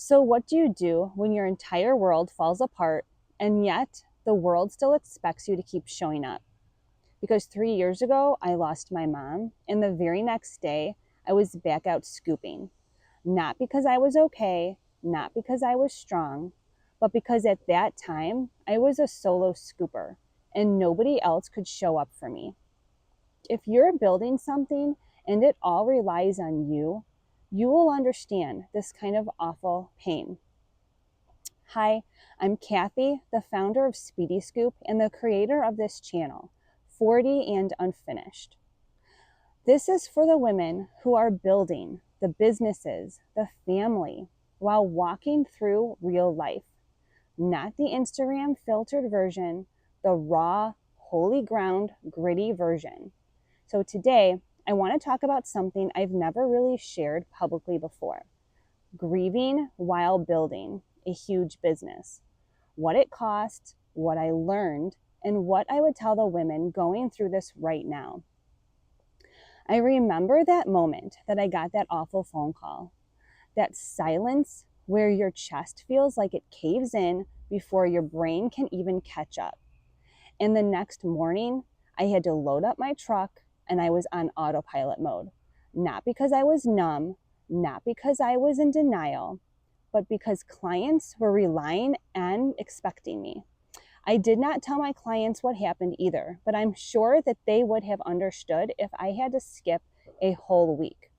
So, what do you do when your entire world falls apart and yet the world still expects you to keep showing up? Because 3 years ago, I lost my mom, and the very next day, I was back out scooping. Not because I was okay, not because I was strong, but because at that time, I was a solo scooper and nobody else could show up for me. If you're building something and it all relies on you, you will understand this kind of awful pain. Hi, I'm Kathy, the founder of Speedy Scoop and the creator of this channel, 40 and Unfinished. This is for the women who are building the businesses, the family, while walking through real life, not the Instagram filtered version, the raw, holy ground, gritty version. So today, I want to talk about something I've never really shared publicly before: grieving while building a huge business. What it cost, what I learned, and what I would tell the women going through this right now. I remember that moment that I got that awful phone call, that silence where your chest feels like it caves in before your brain can even catch up. And the next morning, I had to load up my truck and I was on autopilot mode. Not because I was numb, not because I was in denial, but because clients were relying and expecting me. I did not tell my clients what happened either, but I'm sure that they would have understood if I had to skip a whole week.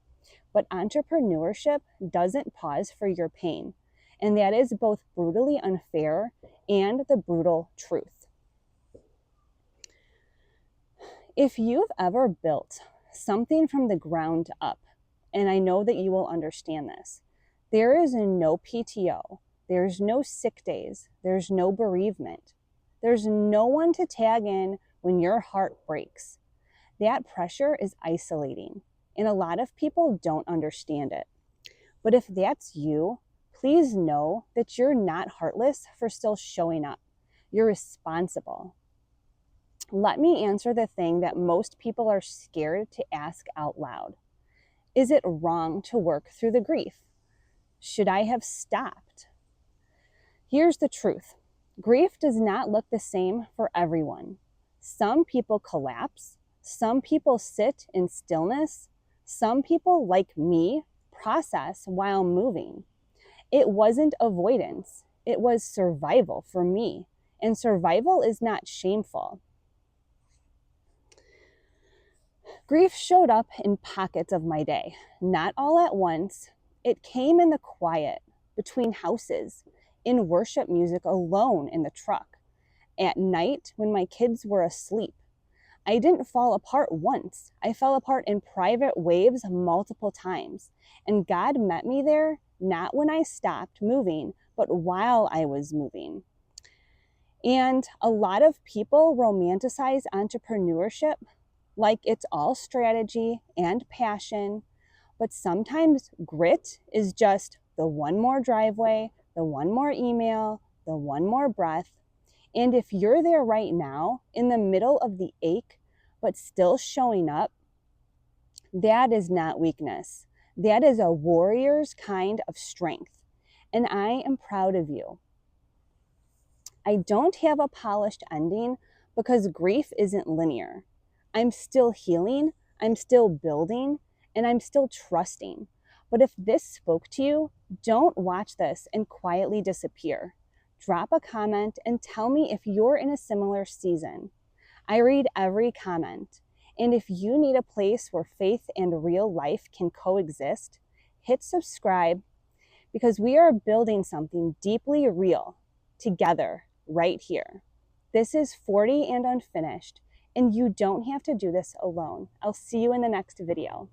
But entrepreneurship doesn't pause for your pain, and that is both brutally unfair and the brutal truth. If you've ever built something from the ground up, and I know that you will understand this, there is no PTO, there's no sick days, there's no bereavement, there's no one to tag in when your heart breaks. That pressure is isolating, and a lot of people don't understand it. But if that's you, please know that you're not heartless for still showing up. You're responsible. Let me answer the thing that most people are scared to ask out loud. Is it wrong to work through the grief? Should I have stopped? Here's the truth. Grief does not look the same for everyone. Some people collapse. Some people sit in stillness. Some people, like me, process while moving. It wasn't avoidance. It was survival for me. And survival is not shameful. Grief showed up in pockets of my day, not all at once. It came in the quiet, between houses, in worship music alone in the truck, at night when my kids were asleep. I didn't fall apart once. I fell apart in private waves multiple times. And God met me there, not when I stopped moving, but while I was moving. And a lot of people romanticize entrepreneurship like it's all strategy and passion, but sometimes grit is just the one more driveway, the one more email, the one more breath. And if you're there right now, in the middle of the ache, but still showing up, that is not weakness. That is a warrior's kind of strength. And I am proud of you. I don't have a polished ending because grief isn't linear. I'm still healing, I'm still building, and I'm still trusting. But if this spoke to you, don't watch this and quietly disappear. Drop a comment and tell me if you're in a similar season. I read every comment. And if you need a place where faith and real life can coexist, hit subscribe, because we are building something deeply real together right here. This is 40 and Unfinished, and you don't have to do this alone. I'll see you in the next video.